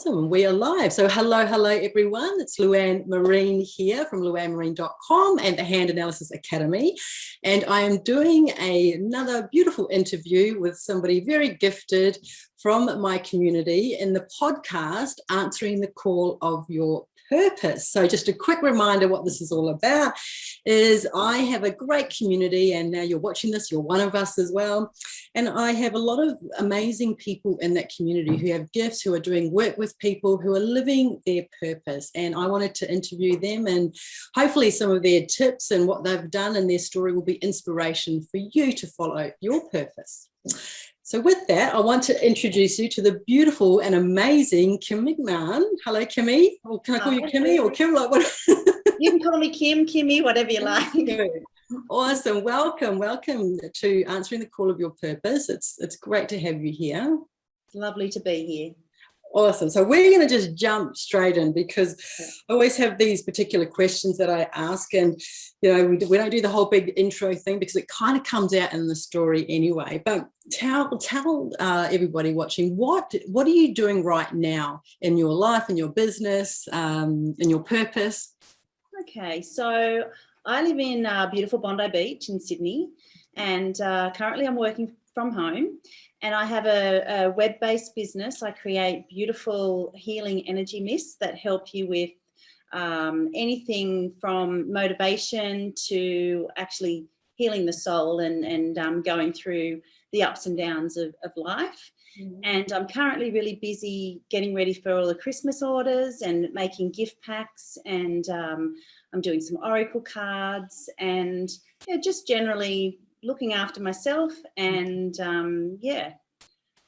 Awesome. We are live. So hello everyone. It's Luanne Marine here from luannemarine.com and the Hand Analysis Academy. And I am doing another beautiful interview with somebody very gifted from my community in the podcast, Answering the Call of Your Purpose. So just a quick reminder what this is all about is I have a great community, and now you're watching this, you're one of us as well. And I have a lot of amazing people in that community who have gifts, who are doing work with people, who are living their purpose. And I wanted to interview them, and hopefully some of their tips and what they've done and their story will be inspiration for you to follow your purpose. So with that, I want to introduce you to the beautiful and amazing Kimmy Mac. Hello, Kimmy. Or can I call you Kimmy or Kim? Like what? You can call me Kim, Kimmy, whatever you like. Awesome. Welcome to Answering the Call of Your Purpose. It's great to have you here. It's lovely to be here. Awesome. So we're going to just jump straight in because I always have these particular questions that I ask, and we don't do the whole big intro thing because it kind of comes out in the story anyway. But tell everybody watching what are you doing right now in your life, in your business, in your purpose? Okay, so I live in beautiful Bondi Beach in Sydney, and currently I'm working from home. And I have a web-based business. I create beautiful healing energy mists that help you with anything from motivation to actually healing the soul and going through the ups and downs of life. Mm-hmm. And I'm currently really busy getting ready for all the Christmas orders and making gift packs, and I'm doing some oracle cards and just generally looking after myself and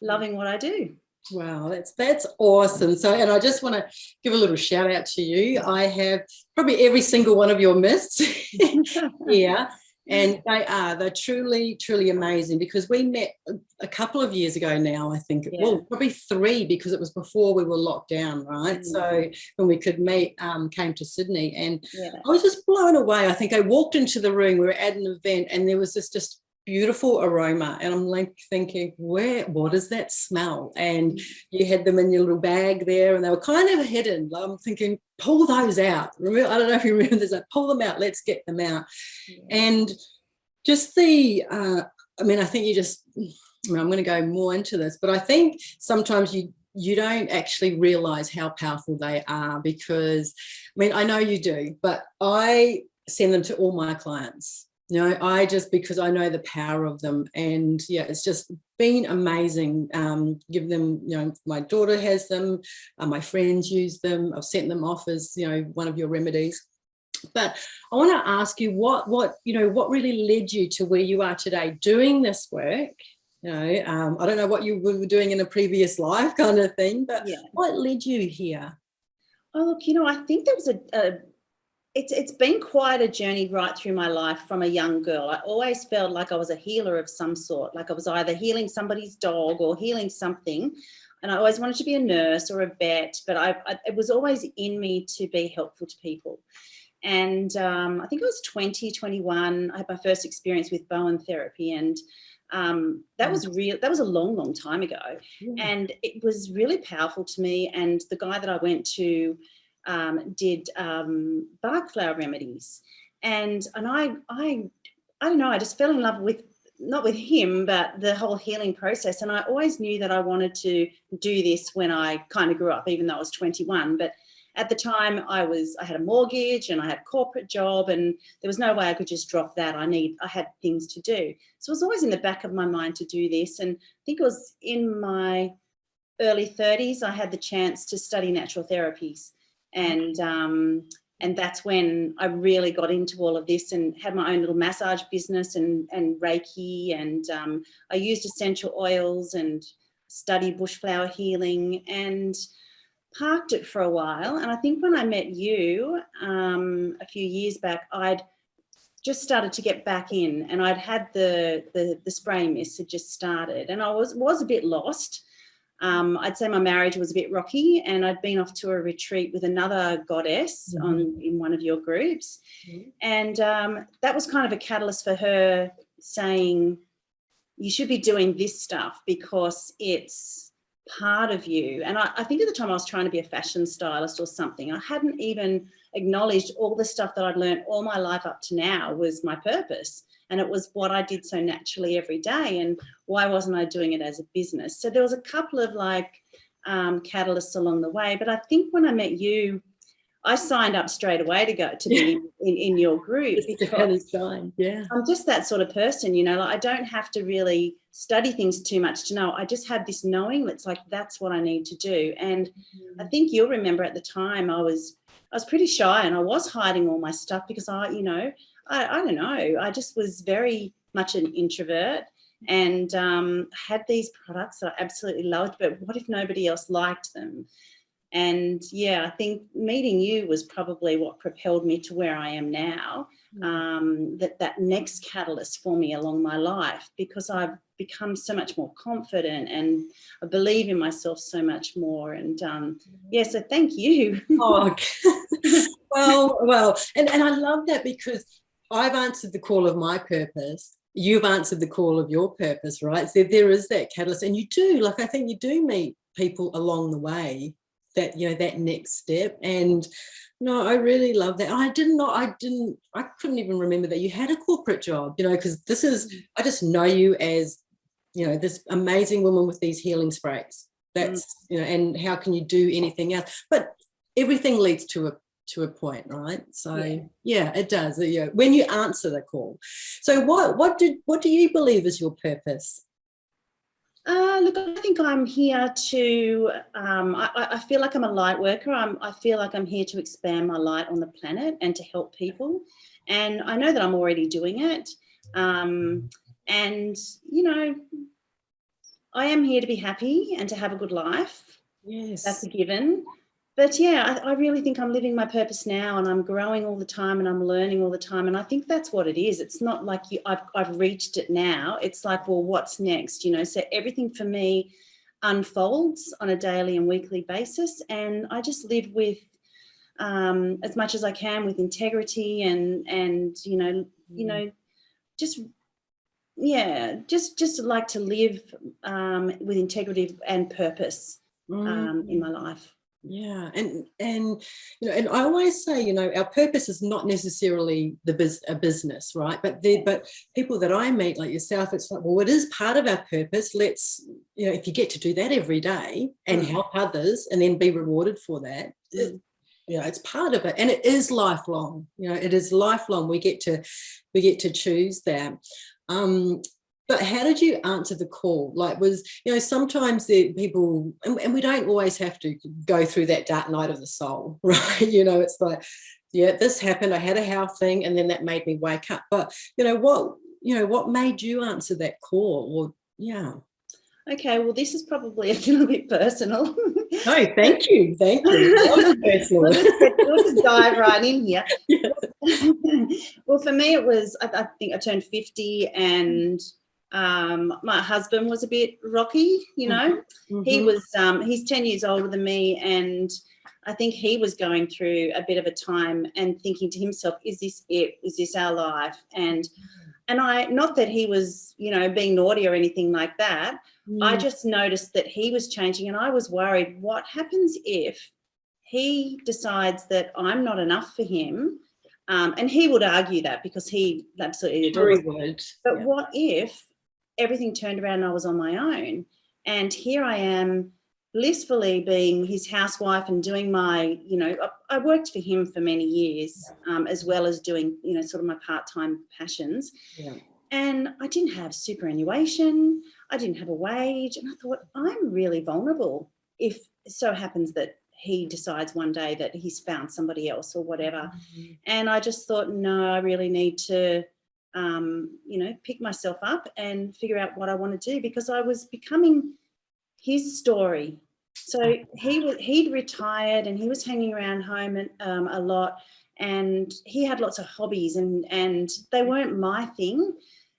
loving what I do. Wow, that's awesome. So, and I just want to give a little shout out to you. I have probably every single one of your mists here, and they're truly amazing, because we met a couple of years ago now, I think. Yeah. Well, probably 3, because it was before we were locked down, right? Mm-hmm. So when we could meet, came to Sydney, and I was just blown away. I think I walked into the room, we were at an event, and there was this just beautiful aroma, and I'm like thinking, what does that smell? And you had them in your little bag there, and they were kind of hidden. I'm thinking, pull those out. Remember, I don't know if you remember this, like, pull them out, let's get them out. And just I think I'm going to go more into this, but I think sometimes you don't actually realize how powerful they are, because I know you do, but I send them to all my clients. Because I know the power of them, and it's just been amazing. Give them, my daughter has them, my friends use them. I've sent them off as, one of your remedies. But I want to ask you what really led you to where you are today doing this work. I don't know what you were doing in a previous life kind of thing, but what led you here? Oh, look, I think there was It's been quite a journey right through my life from a young girl. I always felt like I was a healer of some sort, like I was either healing somebody's dog or healing something. And I always wanted to be a nurse or a vet, but it was always in me to be helpful to people. And I think I was 20, 21. I had my first experience with Bowen therapy, and that was a long time ago. And it was really powerful to me. And the guy that I went to did bark flower remedies, and I don't know, I just fell in love with, not with him, but the whole healing process. And I always knew that I wanted to do this when I kind of grew up, even though I was 21. But at the time I had a mortgage and I had a corporate job, and there was no way I could just drop that. I had things to do. So it was always in the back of my mind to do this. And I think it was in my early 30s I had the chance to study natural therapies. And that's when I really got into all of this and had my own little massage business and Reiki, and I used essential oils and studied bushflower healing and parked it for a while. And I think when I met you a few years back, I'd just started to get back in, and I'd had the spray mist had just started, and I was a bit lost. I'd say my marriage was a bit rocky, and I'd been off to a retreat with another goddess in one of your groups. And that was kind of a catalyst for her saying, you should be doing this stuff because it's part of you. And I think at the time I was trying to be a fashion stylist or something. I hadn't even acknowledged all the stuff that I'd learned all my life up to now was my purpose. And it was what I did so naturally every day. And why wasn't I doing it as a business? So there was a couple of like catalysts along the way. But I think when I met you, I signed up straight away to go to be in your group because I'm just that sort of person, you know, like I don't have to really study things too much to know. I just have this knowing that's like, that's what I need to do. And I think you'll remember at the time I was pretty shy and I was hiding all my stuff because I don't know, I just was very much an introvert and had these products that I absolutely loved, but what if nobody else liked them? And yeah, I think meeting you was probably what propelled me to where I am now. That next catalyst for me along my life, because I've become so much more confident and I believe in myself so much more. And so thank you. Well, and I love that because I've answered the call of my purpose. You've answered the call of your purpose, right? So there is that catalyst, and you do, like, I think you do meet people along the way that, you know, that next step. And no, I really love that. I couldn't even remember that you had a corporate job, you know, because I just know you as, you know, this amazing woman with these healing sprays. That's, you know, and how can you do anything else? But everything leads to a point, right? So yeah, it does. Yeah, when you answer the call. So what do you believe is your purpose? Look, I think I'm here to, I feel like I'm a light worker. I feel like I'm here to expand my light on the planet and to help people. And I know that I'm already doing it. And, you know, I am here to be happy and to have a good life. Yes. That's a given. But yeah, I really think I'm living my purpose now and I'm growing all the time and I'm learning all the time. And I think that's what it is. It's not like I've reached it now. It's like, well, what's next? You know, so everything for me unfolds on a daily and weekly basis. And I just live with as much as I can with integrity and just like to live with integrity and purpose in my life. Yeah, and you know, and I always say, you know, our purpose is not necessarily a business, right? But people that I meet, like yourself, it's like, well, it is part of our purpose. Let's, you know, if you get to do that every day and help others, and then be rewarded for that, you know, it's part of it, and it is lifelong. You know, it is lifelong. We get to choose that. But how did you answer the call? Like, you know, sometimes people, and we don't always have to go through that dark night of the soul, right? You know, it's like, yeah, this happened, I had a health thing, and then that made me wake up. But, you know, what made you answer that call? Or, yeah. Okay, well, this is probably a little bit personal. No, thank you. We'll just dive right in here. Yeah. Well, for me, it was, I think I turned 50 and my husband was a bit rocky, you know. He was he's 10 years older than me, and I think he was going through a bit of a time and thinking to himself, is this it? Is this our life? And I, not that he was, you know, being naughty or anything like that. I just noticed that he was changing, and I was worried, what happens if he decides that I'm not enough for him? And he would argue that because he absolutely adores me. But what if everything turned around and I was on my own? And here I am blissfully being his housewife and doing my, you know, I worked for him for many years, as well as doing, you know, sort of my part-time passions. Yeah. And I didn't have superannuation. I didn't have a wage. And I thought, I'm really vulnerable if it so happens that he decides one day that he's found somebody else or whatever. And I just thought, no, I really need to, you know, pick myself up and figure out what I want to do, because I was becoming his story. So he'd retired and he was hanging around home a lot, and he had lots of hobbies and they weren't my thing.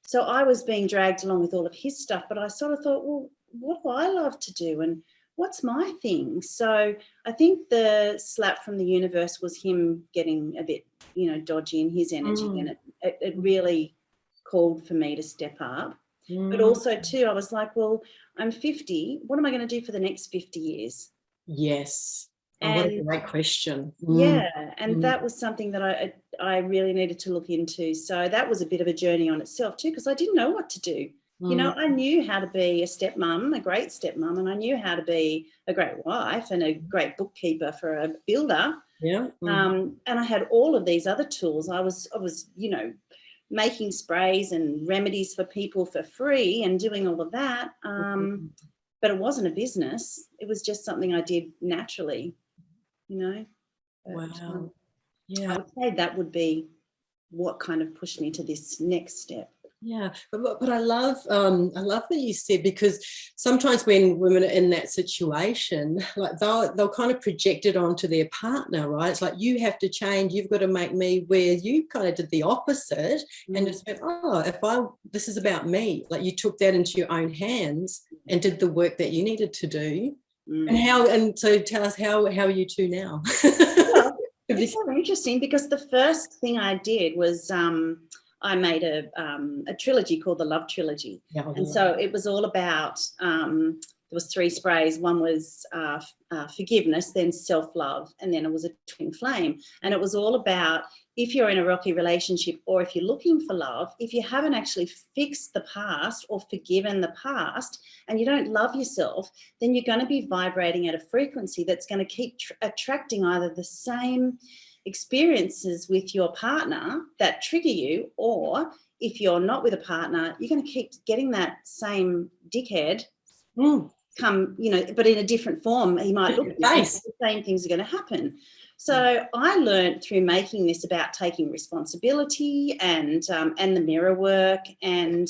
So I was being dragged along with all of his stuff, but I sort of thought, well, what do I love to do and what's my thing? So I think the slap from the universe was him getting a bit, you know, dodgy in his energy, and it really called for me to step up. But also too, I was like, well, I'm 50. What am I going to do for the next 50 years? Yes. Oh, what a And great question. yeah, and that was something that I really needed to look into. So that was a bit of a journey on itself too, because I didn't know what to do. You know, I knew how to be a stepmom, a great stepmom, and I knew how to be a great wife and a great bookkeeper for a builder. Yeah. And I had all of these other tools. I was, you know, making sprays and remedies for people for free and doing all of that. But it wasn't a business. It was just something I did naturally, you know. But, Wow. I would say that would be what kind of pushed me to this next step. Yeah, but I love that you said, because sometimes when women are in that situation, like they'll kind of project it onto their partner, right? It's like, you have to change, you've got to make me, where you kind of did the opposite and just went, oh, this is about me. Like, you took that into your own hands and did the work that you needed to do. And so tell us, how are you two now? Well, it's so interesting, because the first thing I did was I made a trilogy called the Love Trilogy. And so it was all about, there was 3 sprays. One was forgiveness, then self-love, and then it was a twin flame. And it was all about, if you're in a rocky relationship or if you're looking for love, if you haven't actually fixed the past or forgiven the past and you don't love yourself, then you're going to be vibrating at a frequency that's going to keep attracting either the same experiences with your partner that trigger you, or if you're not with a partner, you're going to keep getting that same dickhead come, you know, but in a different form. He might look different, the same things are going to happen. So I learned through making this about taking responsibility and the mirror work, and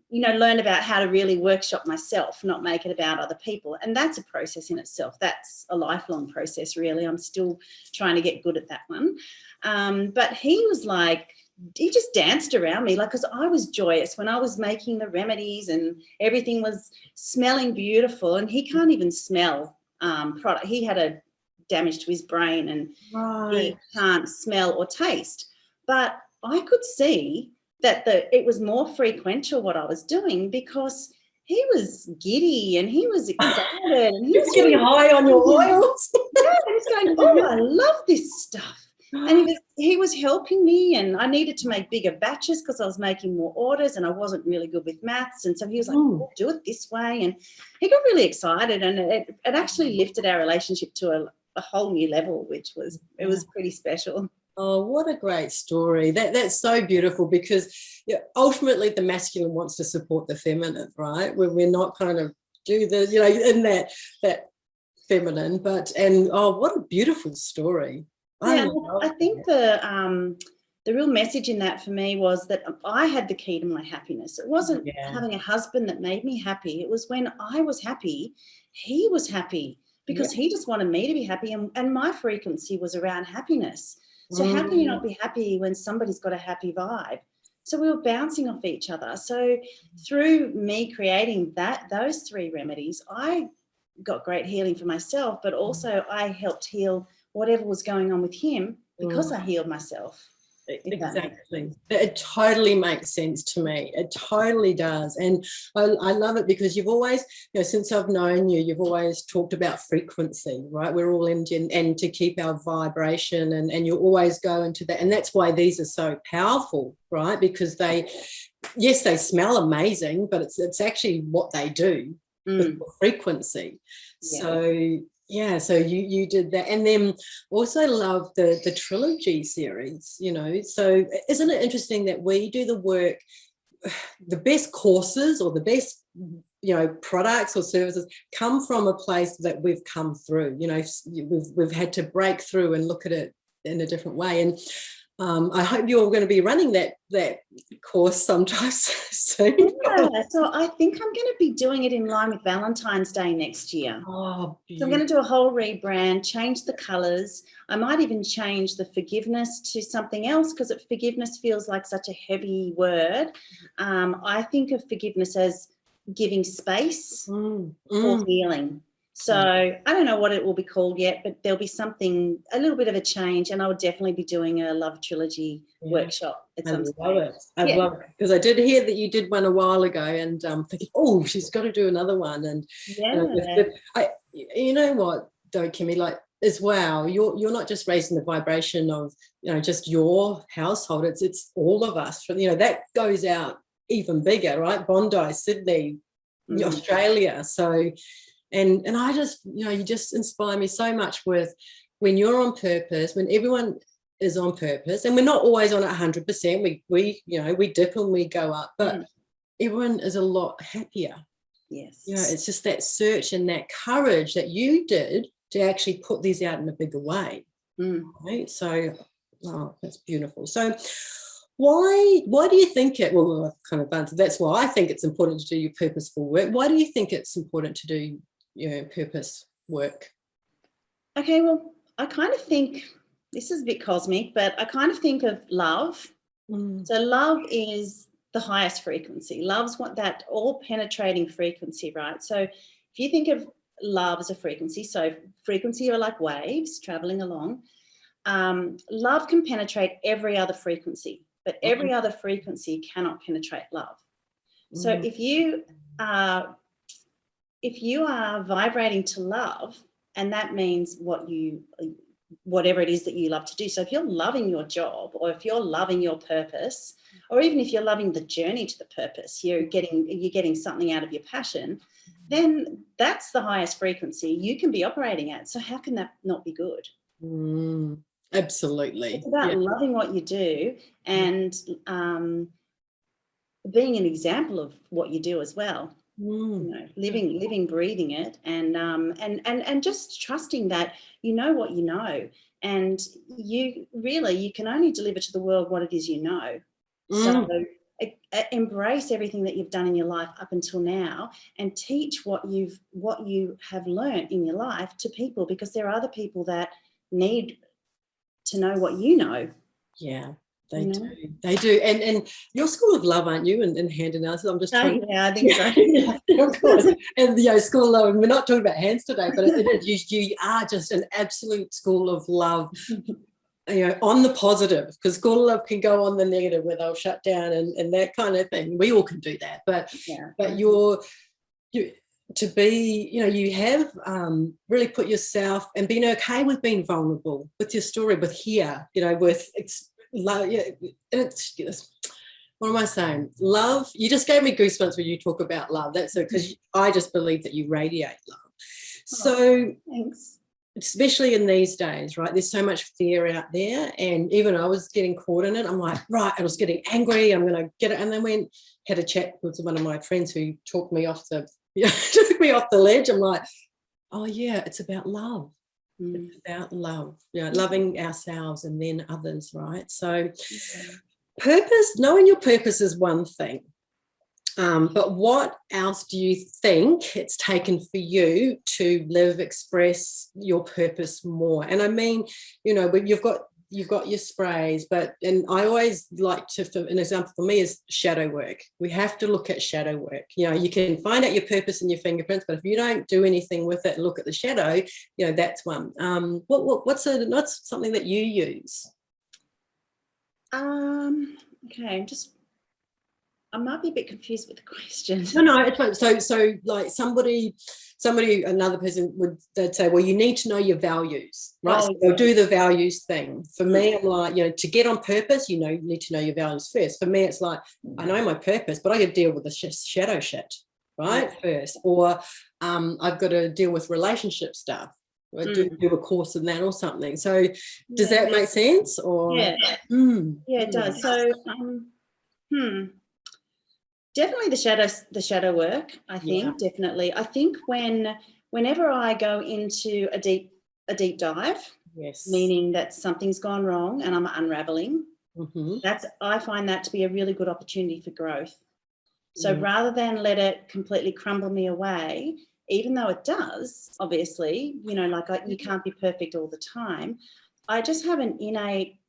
you know, learn about how to really workshop myself, not make it about other people. And that's a process in itself. That's a lifelong process, really. I'm still trying to get good at that one. But he was like, he just danced around me, like, because I was joyous when I was making the remedies and everything was smelling beautiful. And he can't even smell product. He had a damage to his brain and he can't smell or taste. But I could see that it was more frequential what I was doing, because he was giddy and he was excited and he was getting high on your oils. Yeah, he was going, oh, I love this stuff. And he was helping me, and I needed to make bigger batches because I was making more orders and I wasn't really good with maths. And so he was like, oh, do it this way. And he got really excited, and it actually lifted our relationship to a whole new level, which was, it was pretty special. Oh, what a great story. That's so beautiful, because ultimately the masculine wants to support the feminine, right? We're not kind of do the, you know, in that feminine, and what a beautiful story. Yeah, I think the real message in that for me was that I had the key to my happiness. It wasn't having a husband that made me happy. It was when I was happy, he was happy, because he just wanted me to be happy, and my frequency was around happiness. So how can you not be happy when somebody's got a happy vibe? So we were bouncing off each other. So through me creating those 3 remedies, I got great healing for myself, but also I helped heal whatever was going on with him, because I healed myself. Exactly. It totally makes sense to me. It totally does. And I love it, because you've always, you know, since I've known you, you've always talked about frequency, right? We're all in, and to keep our vibration, and you always go into that. And that's why these are so powerful, right? Because they smell amazing, but it's actually what they do with frequency. So you did that. And then also love the trilogy series, you know. So isn't it interesting that we do the work, the best courses or the best, you know, products or services come from a place that we've come through, you know, we've had to break through and look at it in a different way. And I hope you're going to be running that course sometime soon. Yeah, so I think I'm going to be doing it in line with Valentine's Day next year. Oh, so I'm going to do a whole rebrand, change the colours. I might even change the forgiveness to something else, because forgiveness feels like such a heavy word. I think of forgiveness as giving space for healing. So I don't know what it will be called yet, but there'll be something, a little bit of a change, and I would definitely be doing a love trilogy workshop at some stage. I love it because I did hear that you did one a while ago, and thinking, oh, she's got to do another one. And you know what, though, Kimmy, like as well, you're not just raising the vibration of just your household. It's all of us. That goes out even bigger, right? Bondi, Sydney, Australia. So. And I just, you just inspire me so much with when you're on purpose, when everyone is on purpose, and we're not always on it 100%. We dip and we go up, but everyone is a lot happier. Yes. It's just that search and that courage that you did to actually put these out in a bigger way. Right? So, that's beautiful. So, why do you think I've kind of answered. That's why I think it's important to do your purposeful work. Why do you think it's important to do purpose work? Okay, well, I kind of think this is a bit cosmic, but I kind of think of love. So love is the highest frequency. Love's what that all-penetrating frequency, right? So if you think of love as a frequency, so frequency are like waves traveling along. Love can penetrate every other frequency, but every other frequency cannot penetrate love. So if you are vibrating to love, and that means whatever it is that you love to do. So if you're loving your job, or if you're loving your purpose, or even if you're loving the journey to the purpose, you're getting something out of your passion, then that's the highest frequency you can be operating at. So how can that not be good? Absolutely. It's about loving what you do and being an example of what you do as well. Living, breathing it, and just trusting that you know what you know, and you can only deliver to the world what it is you know. So embrace everything that you've done in your life up until now, and teach what you have learned in your life to people, because there are other people that need to know what you know. Yeah. They do. They do. And you're School of Love, aren't you? And hand and arms. I'm just trying. Yeah, I think so. Of course. And School of Love. We're not talking about hands today, but it is. You are just an absolute School of Love. On the positive, because School of Love can go on the negative where they'll shut down and that kind of thing. We all can do that, but you to be, you have really put yourself and been okay with being vulnerable with your story, with with love. It's what am I saying? Love. You just gave me goosebumps when you talk about love. That's it, because I just believe that you radiate love. So thanks. Especially in these days, right? There's so much fear out there, and even I was getting caught in it. I'm like, right, I was getting angry. I'm going to get it, and then had a chat with one of my friends who took me off the ledge. I'm like, oh yeah, it's about love. It's about love, loving ourselves and then others, right? So purpose, knowing your purpose is one thing, but what else do you think it's taken for you to express your purpose more? And I mean, you've got your sprays, and I always like to, an example for me is shadow work. We have to look at shadow work. You can find out your purpose in your fingerprints, but if you don't do anything with it and look at the shadow, that's one. What's something that you use? Okay, I might be a bit confused with the question. No, it's fine. So like somebody, another person they'd say, well, you need to know your values, right? So they'll do the values thing. For me, I'm like, to get on purpose, you need to know your values first. For me, it's like, I know my purpose, but I got to deal with the shadow shit, right? First. Or I've got to deal with relationship stuff. I do a course in that or something. So does that make sense? Or yeah, it does. So definitely the shadow work, I think. Definitely. I think whenever I go into a deep dive, meaning that something's gone wrong and I'm unraveling, I find that to be a really good opportunity for growth. So rather than let it completely crumble me away, even though it does, obviously, you can't be perfect all the time, I just have an innate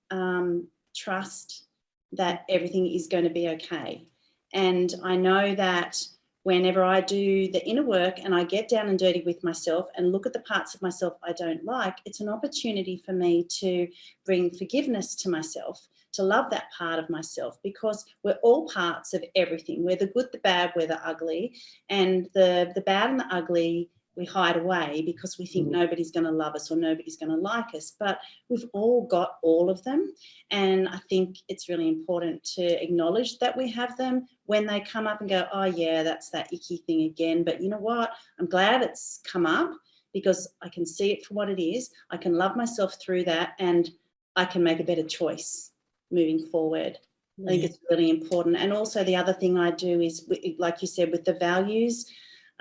trust that everything is going to be okay. And I know that whenever I do the inner work and I get down and dirty with myself and look at the parts of myself I don't like, it's an opportunity for me to bring forgiveness to myself, to love that part of myself, because we're all parts of everything. We're the good, the bad, we're the ugly. And the bad and the ugly we hide away because we think nobody's going to love us or nobody's going to like us. But we've all got all of them. And I think it's really important to acknowledge that we have them when they come up and go, oh, yeah, that's that icky thing again. But you know what? I'm glad it's come up because I can see it for what it is. I can love myself through that and I can make a better choice moving forward. I think it's really important. And also the other thing I do is, like you said, with the values,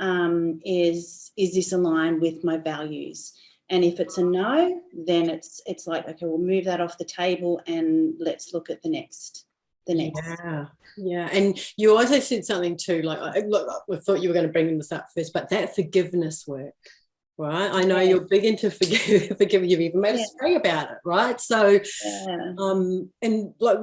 is this aligned with my values? And if it's a no, then it's like, okay, we'll move that off the table and let's look at the next. Yeah. And you also said something too, like, look, I thought you were going to bring this up first, but that forgiveness work, right? I know you're big into forgiving. You've even made a story about it, right? So, and like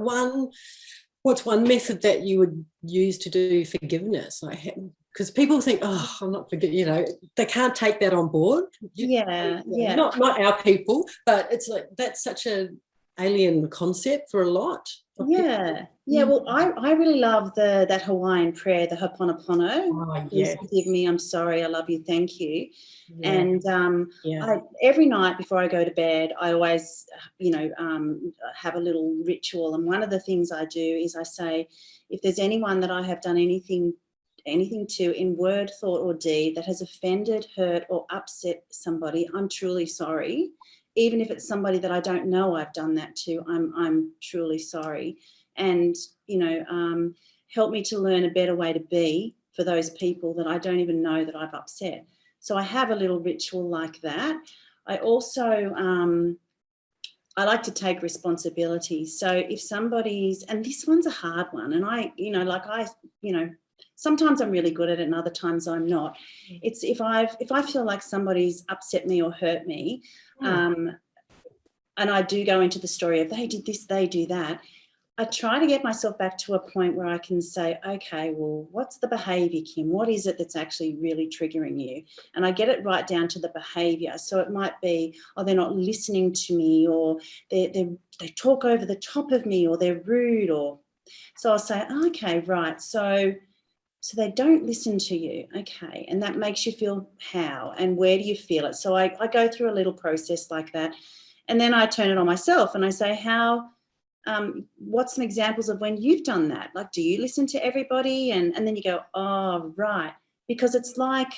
what's one method that you would use to do forgiveness? Like, because people think, oh, I'm not forgetting, you know, they can't take that on board. Not our people, but it's like that's such an alien concept for a lot of people. Well, I really love that Hawaiian prayer, the Ho'oponopono. Oh, Please forgive me, I'm sorry, I love you, thank you. And I, every night before I go to bed, I always, have a little ritual. And one of the things I do is I say, if there's anyone that I have done anything to in word, thought or deed that has offended, hurt or upset somebody, I'm truly sorry. Even if it's somebody that I don't know I've done that to, I'm truly sorry. And, help me to learn a better way to be for those people that I don't even know that I've upset. So I have a little ritual like that. I also, I like to take responsibility. So if somebody's, and this one's a hard one, and sometimes I'm really good at it and other times I'm not. It's if I feel like somebody's upset me or hurt me, and I do go into the story of they did this, they do that, I try to get myself back to a point where I can say, okay, well, what's the behaviour, Kim? What is it that's actually really triggering you? And I get it right down to the behaviour. So it might be, oh, they're not listening to me, or they talk over the top of me, or they're rude, or so I'll say, okay, right. So they don't listen to you. Okay. And that makes you feel how and where do you feel it? So I go through a little process like that. And then I turn it on myself and I say, what's some examples of when you've done that? Like, do you listen to everybody? And then you go, oh, right. Because it's like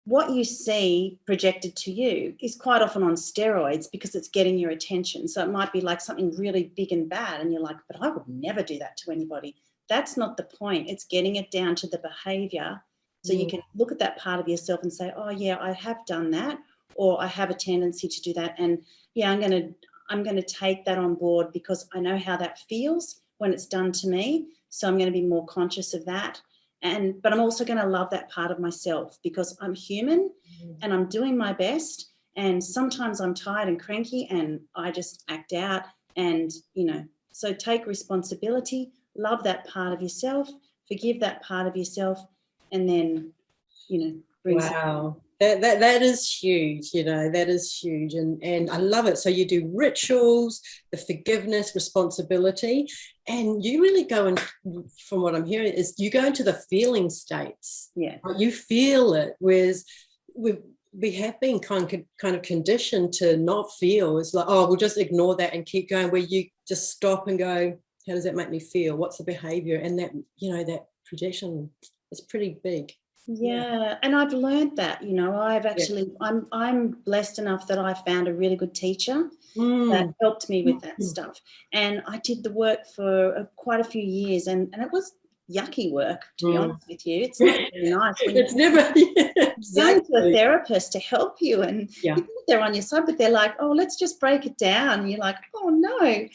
what you see projected to you is quite often on steroids because it's getting your attention. So it might be like something really big and bad. And you're like, but I would never do that to anybody. That's not the point. It's getting it down to the behaviour. So you can look at that part of yourself and say, oh, yeah, I have done that, or I have a tendency to do that. And, yeah, I'm going to take that on board because I know how that feels when it's done to me. So I'm going to be more conscious of that. But I'm also going to love that part of myself because I'm human and I'm doing my best. And sometimes I'm tired and cranky and I just act out. And, so take responsibility, love that part of yourself, forgive that part of yourself, and then, bring wow. That is huge, that is huge. And I love it. So you do rituals, the forgiveness, responsibility, and you really go in, from what I'm hearing, is you go into the feeling states. Yeah. You feel it, whereas we have been kind of conditioned to not feel. It's like, oh, we'll just ignore that and keep going, where you just stop and go, how does that make me feel? What's the behavior? And that, that projection is pretty big. Yeah, and I've learned that, I've actually, I'm blessed enough that I found a really good teacher that helped me with that stuff. And I did the work for quite a few years, and it was yucky work, to be honest with you. It's not very nice. It's never going to a therapist to help you, and you think they're on your side, but they're like, oh, let's just break it down. And you're like, oh, no.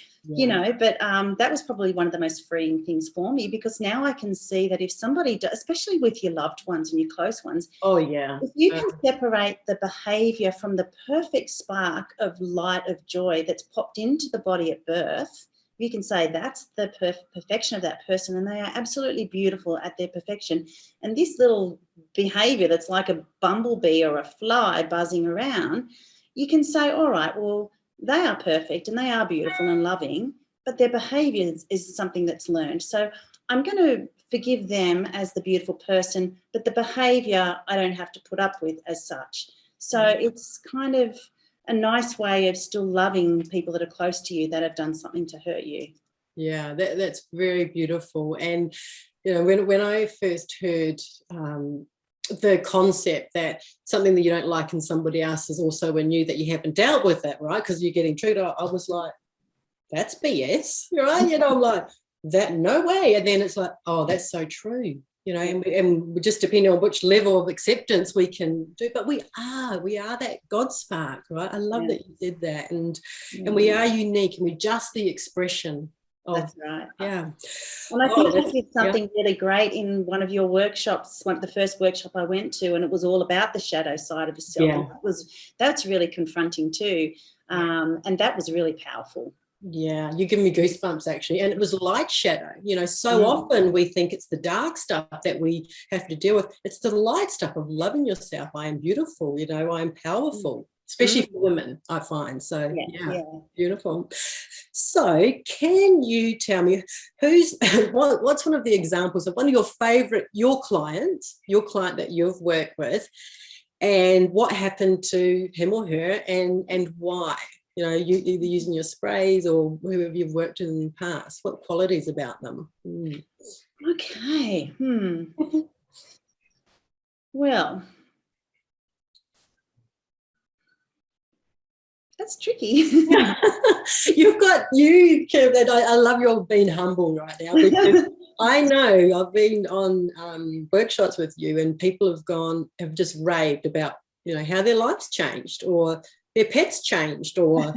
But that was probably one of the most freeing things for me, because now I can see that if somebody does, especially with your loved ones and your close ones, if you can separate the behavior from the perfect spark of light, of joy that's popped into the body at birth, you can say that's the perfection of that person, and they are absolutely beautiful at their perfection. And this little behavior that's like a bumblebee or a fly buzzing around, you can say, all right, well, they are perfect and they are beautiful and loving, but their behavior is something that's learned. So I'm going to forgive them as the beautiful person, but the behavior I don't have to put up with as such. So it's kind of a nice way of still loving people that are close to you that have done something to hurt you. Yeah, that's very beautiful. And, you know, when I first heard the concept that something that you don't like in somebody else is also in you, that you haven't dealt with it, right? Because you're getting treated. I was like, that's BS, right? You know, I'm like, that, no way. And then it's like, oh, that's so true. You know, and we just depending on which level of acceptance we can do, but we are that God spark, right? I love that you did that, and we are unique, and we're just the expression of. That's right. Yeah. And I think you did something really great in one of your workshops, the first workshop I went to, and it was all about the shadow side of yourself. Yeah. That's really confronting too, and that was really powerful. Yeah, you give me goosebumps actually. And it was light shadow. You know, so often we think it's the dark stuff that we have to deal with. It's the light stuff of loving yourself. I am beautiful, you know, I am powerful, especially for women, I find. So yeah, beautiful. So can you tell me what's one of the examples of one of your favorite, your client that you've worked with, and what happened to him or her, and why? You know, you either using your sprays or whoever you've worked with in the past. What qualities about them? Okay. Well, that's tricky. Kim, and I love your being humble right now, because I know I've been on workshops with you, and people have just raved about, you know, how their lives changed or their pets changed, or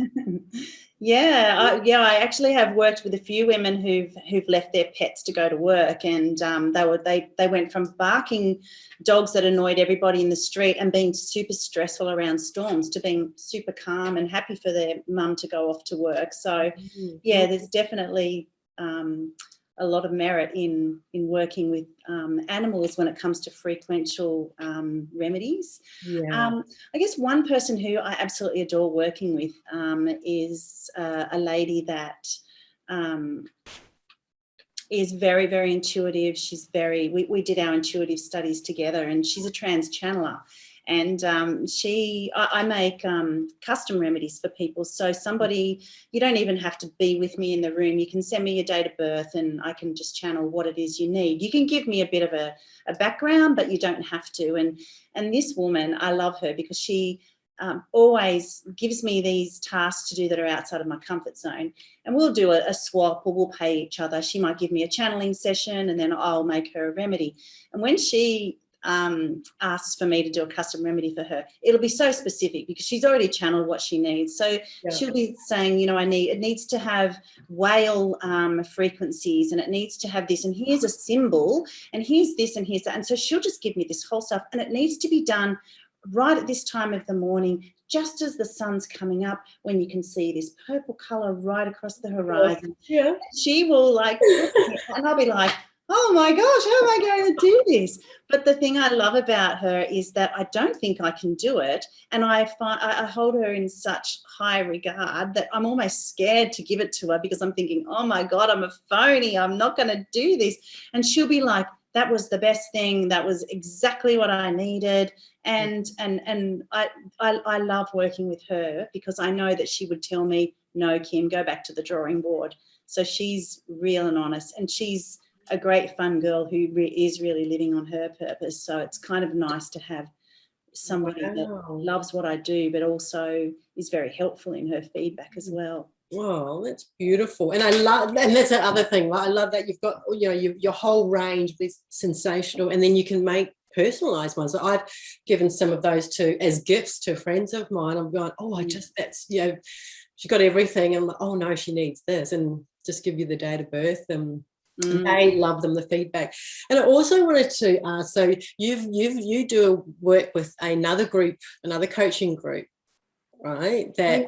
I actually have worked with a few women who've left their pets to go to work, and they went from barking dogs that annoyed everybody in the street and being super stressful around storms to being super calm and happy for their mum to go off to work. So there's definitely a lot of merit in working with animals when it comes to frequential remedies. I guess one person who I absolutely adore working with is a lady that is very, very intuitive. We did our intuitive studies together, and she's a trans channeler. And I make custom remedies for people. So you don't even have to be with me in the room. You can send me your date of birth and I can just channel what it is you need. You can give me a bit of a background, but you don't have to. And this woman, I love her because she always gives me these tasks to do that are outside of my comfort zone. And we'll do a swap, or we'll pay each other. She might give me a channeling session and then I'll make her a remedy. And when she asks for me to do a custom remedy for her, it'll be so specific because she's already channeled what she needs. So she'll be saying, you know, it needs to have whale frequencies, and it needs to have this, and here's a symbol, and here's this, and here's that. And so she'll just give me this whole stuff, and it needs to be done right at this time of the morning, just as the sun's coming up, when you can see this purple color right across the horizon. She will and I'll be like, oh my gosh, how am I going to do this? But the thing I love about her is that I don't think I can do it. And I hold her in such high regard that I'm almost scared to give it to her, because I'm thinking, oh my God, I'm a phony. I'm not going to do this. And she'll be like, that was the best thing. That was exactly what I needed. And I love working with her, because I know that she would tell me, no, Kim, go back to the drawing board. So she's real and honest, and she's a great fun girl who is really living on her purpose. So it's kind of nice to have somebody that loves what I do, but also is very helpful in her feedback as well. Wow, that's beautiful. And I love, and that's the other thing, right? I love that you've got, you know, your whole range is sensational, and then you can make personalized ones. So I've given some of those as gifts to friends of mine. I'm going, that's, you know, she got everything. And I'm like, oh no, she needs this, and just give you the date of birth, and they love them, the feedback. And I also wanted to ask, so you do work with another group, another coaching group, right? That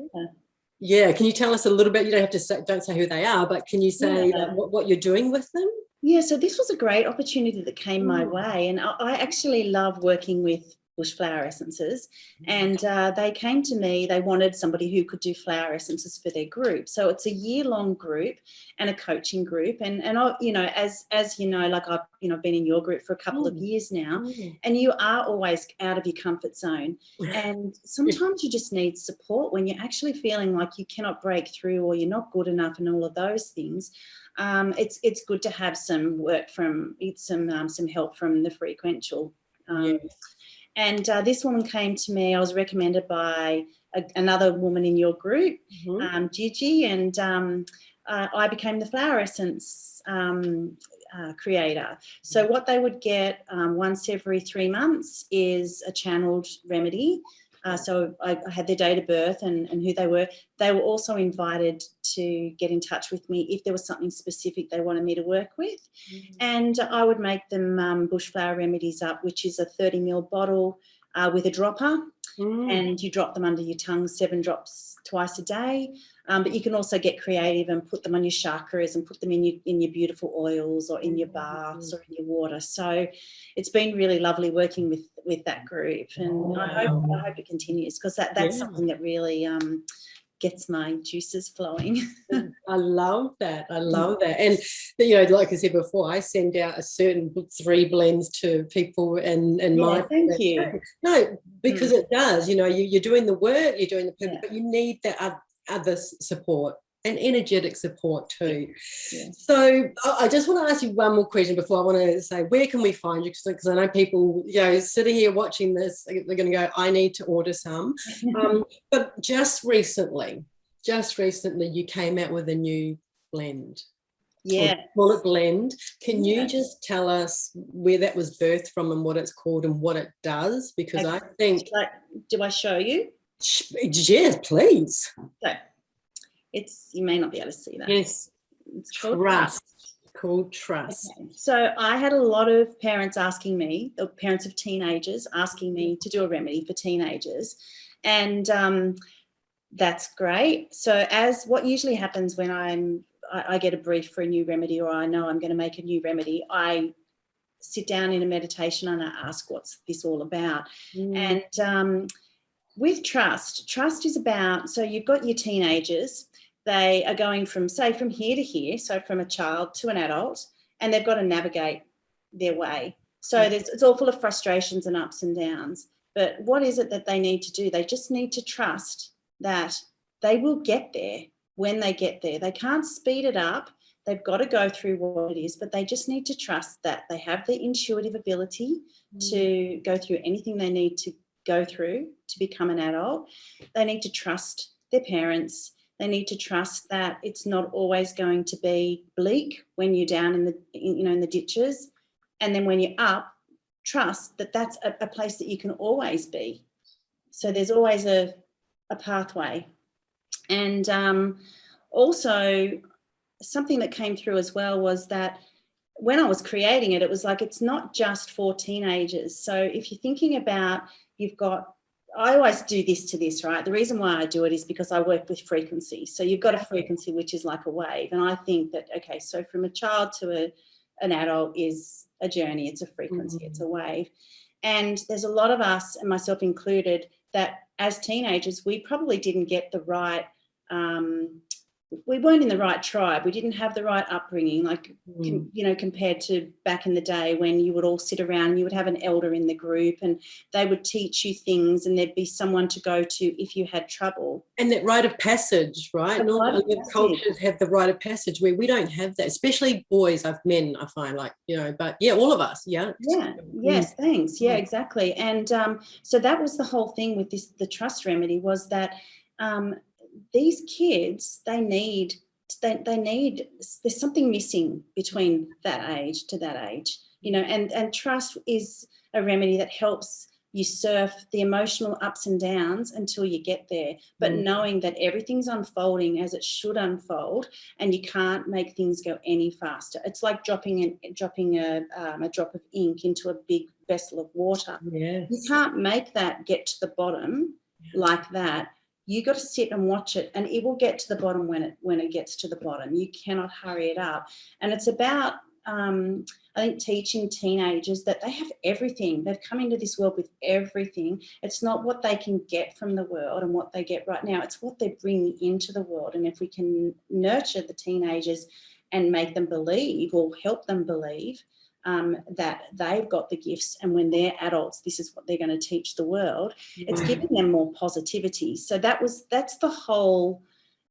Yeah, can you tell us a little bit? You don't have to say, don't say who they are, but can you say Yeah. what you're doing with them? Yeah, so this was a great opportunity that came my Mm. way, and I actually love working with bush flower essences. And they came to me. They wanted somebody who could do flower essences for their group. So it's a year-long group and a coaching group. And I, you know, as you know, like I've been in your group for a couple of years now, and you are always out of your comfort zone. And sometimes you just need support when you're actually feeling like you cannot break through or you're not good enough and all of those things. It's good to have some work from some help from the frequential. Yes. And this woman came to me. I was recommended by another woman in your group, Gigi, and I became the flower essence creator. So what they would get once every 3 months is a channeled remedy. So I had their date of birth and who they were. They were also invited to get in touch with me if there was something specific they wanted me to work with. And I would make them bush flower remedies up, which is a 30 ml bottle with a dropper. And you drop them under your tongue, 7 drops twice a day. But you can also get creative and put them on your chakras and put them in your beautiful oils or in your baths or in your water. So it's been really lovely working with that group, and I hope it continues, because that's something that really gets my juices flowing. I love that. I love that. And, like I said before, I send out a certain 3 blends to people and my. Thank you. No, because it does. You're doing the work, you're doing the people, but you need that other support and energetic support too. So I just want to ask you one more question before I want to say, where can we find you? Because I know people, sitting here watching this, they're going to go, I need to order some. But just recently, you came out with a new blend. Yeah. Call it blend. Can you just tell us where that was birthed from and what it's called and what it does? Because I think... Do I show you? Yes, please. Okay. You may not be able to see that. Yes. It's called Trust. Called Trust. Okay. So I had a lot of parents asking me, the parents of teenagers asking me to do a remedy for teenagers. And that's great. So what usually happens when I get a brief for a new remedy, or I know I'm going to make a new remedy, I sit down in a meditation and I ask, what's this all about? And with trust is about, so you've got your teenagers, they are going from here to here, so from a child to an adult, and they've got to navigate their way. So it's all full of frustrations and ups and downs. But what is it that they need to do? They just need to trust that they will get there when they get there. They can't speed it up. They've got to go through what it is, but they just need to trust that they have the intuitive ability to go through anything they need to go through to become an adult. They need to trust their parents. They need to trust that it's not always going to be bleak when you're down in the ditches, and then when you're up, trust that that's a place that you can always be. So there's always a pathway. And also something that came through as well was that when I was creating it, it was like, it's not just for teenagers. So if you're thinking about, I always do this, right? The reason why I do it is because I work with frequency. So you've got a frequency, which is like a wave. And I think that, okay, so from a child to an adult is a journey. It's a frequency, it's a wave. And there's a lot of us, and myself included, that as teenagers, we probably didn't get the right, we weren't in the right tribe. We didn't have the right upbringing, compared to back in the day when you would all sit around and you would have an elder in the group and they would teach you things and there'd be someone to go to if you had trouble. And that rite of passage, right? Normally cultures have the rite of passage where we don't have that, especially boys, men, I find, but all of us, Yes, thanks. Yeah, exactly. And so that was the whole thing with the trust remedy, was that these kids, there's something missing between that age to that age, and trust is a remedy that helps you surf the emotional ups and downs until you get there, but knowing that everything's unfolding as it should unfold, and you can't make things go any faster. It's like dropping a drop of ink into a big vessel of water. Yes. You can't make that get to the bottom like that. You got to sit and watch it, and it will get to the bottom when it gets to the bottom. You cannot hurry it up. And it's about, I think, teaching teenagers that they have everything. They've come into this world with everything. It's not what they can get from the world and what they get right now. It's what they bring into the world. And if we can nurture the teenagers and make them believe, or help them believe, that they've got the gifts, and when they're adults, this is what they're going to teach the world. It's giving them more positivity. So that's the whole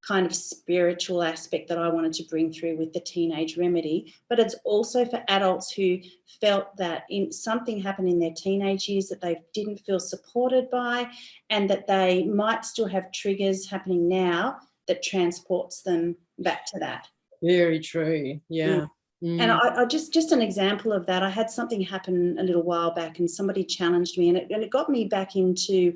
kind of spiritual aspect that I wanted to bring through with the Teenage Remedy. But it's also for adults who felt that something happened in their teenage years that they didn't feel supported by, and that they might still have triggers happening now that transports them back to that. Very true. Yeah. And I just an example of that, I had something happen a little while back, and somebody challenged me, and it got me back into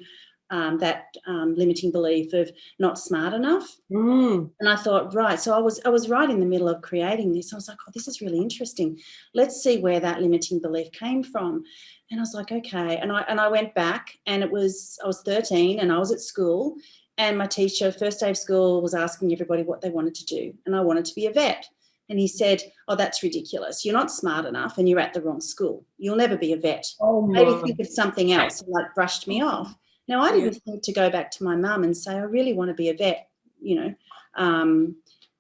that limiting belief of not smart enough. And I thought, right, so I was right in the middle of creating this. I was like, oh, this is really interesting. Let's see where that limiting belief came from. And I was like, okay. And I went back, and I was 13, and I was at school, and my teacher, first day of school, was asking everybody what they wanted to do, and I wanted to be a vet. And he said, oh, that's ridiculous. You're not smart enough, and you're at the wrong school. You'll never be a vet. Maybe think of something else. And like brushed me off. Now, I didn't think to go back to my mum and say, I really want to be a vet,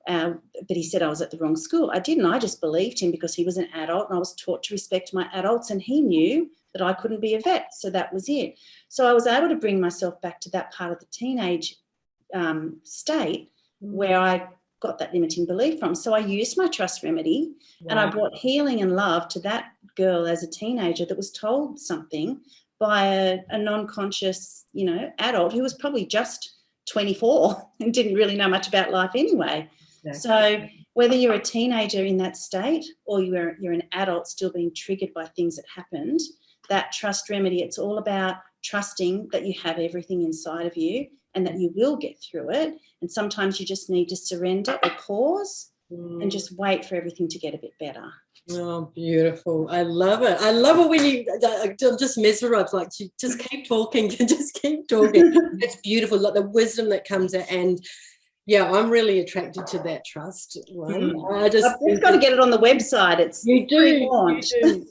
but he said I was at the wrong school. I didn't. I just believed him because he was an adult, and I was taught to respect my adults, and he knew that I couldn't be a vet. So that was it. So I was able to bring myself back to that part of the teenage state where I got that limiting belief from. So I used my trust remedy, and I brought healing and love to that girl as a teenager that was told something by a non-conscious, adult who was probably just 24 and didn't really know much about life anyway. Exactly. So whether you're a teenager in that state, or you're an adult still being triggered by things that happened, that trust remedy, it's all about trusting that you have everything inside of you and that you will get through it. And sometimes you just need to surrender or pause and just wait for everything to get a bit better. Oh, beautiful. I love it. I love it when I'm just mesmerized, like you just keep talking, just keep talking. It's beautiful, like the wisdom that comes out. And yeah, I'm really attracted to that trust one. I've just got to get it on the website. It's you do.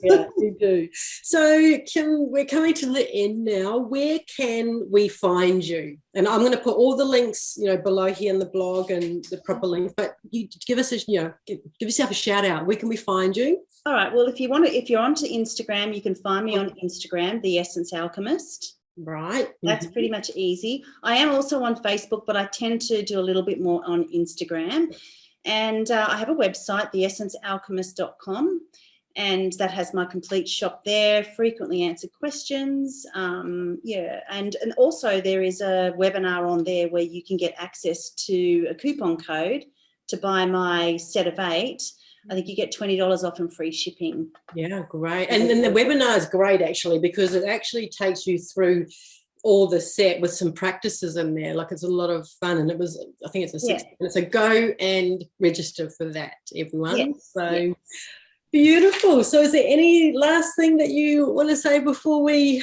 Yeah, you do. So, Kim, we're coming to the end now. Where can we find you? And I'm going to put all the links, below here in the blog and the proper links. But you give us give yourself a shout out. Where can we find you? All right. Well, if you're onto Instagram, you can find me on Instagram, The Essence Alchemist. Right. That's pretty much easy. I am also on Facebook, but I tend to do a little bit more on Instagram. And I have a website, theessencealchemist.com, and that has my complete shop there, frequently answered questions. And also there is a webinar on there where you can get access to a coupon code to buy my set of 8. I think you get $20 off and free shipping. Yeah, great. And then the webinar is great, actually, because it actually takes you through all the set with some practices in there. Like, it's a lot of fun. And I think it's a 60 minutes. So go and register for that, everyone. Yes. So beautiful. So is there any last thing that you want to say before we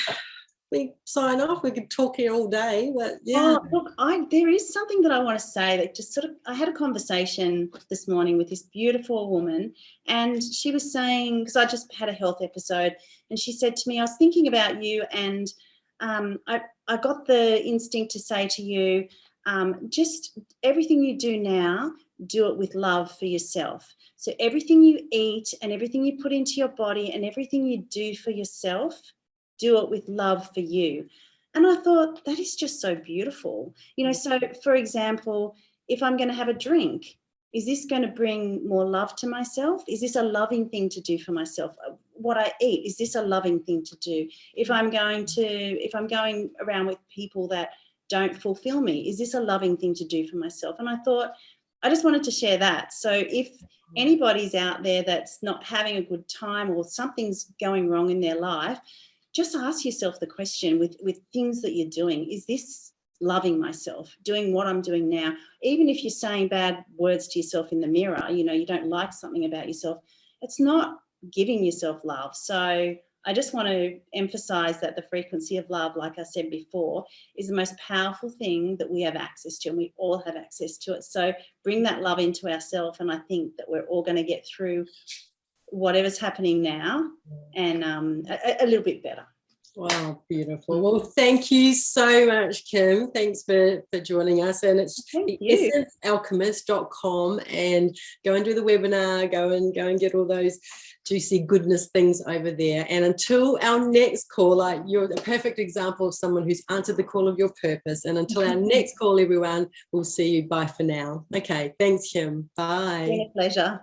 sign off? We could talk here all day, but yeah. Look, there is something that I want to say that just I had a conversation this morning with this beautiful woman, and she was saying, because I just had a health episode, and she said to me, I was thinking about you, and I got the instinct to say to you, just everything you do now, do it with love for yourself. So everything you eat and everything you put into your body and everything you do for yourself, do it with love for you. And I thought, that is just so beautiful. So for example, if I'm going to have a drink, is this going to bring more love to myself? Is this a loving thing to do for myself? What I eat, is this a loving thing to do? If I'm going around with people that don't fulfill me, is this a loving thing to do for myself? And I thought, I just wanted to share that. So if anybody's out there that's not having a good time or something's going wrong in their life, just ask yourself the question with things that you're doing. Is this loving myself, doing what I'm doing now? Even if you're saying bad words to yourself in the mirror, you don't like something about yourself, it's not giving yourself love. So I just want to emphasize that the frequency of love, like I said before, is the most powerful thing that we have access to, and we all have access to it. So bring that love into ourselves, and I think that we're all going to get through whatever's happening now and a little bit better. Wow, beautiful. Well, thank you so much, Kim. Thanks for joining us. And it's essencealchemist.com, and go and do the webinar, go and get all those juicy goodness things over there. And until our next call, you're a perfect example of someone who's answered the call of your purpose. And until our next call, everyone, we'll see you. Bye for now. Okay, thanks, Kim. Bye. It's been a pleasure.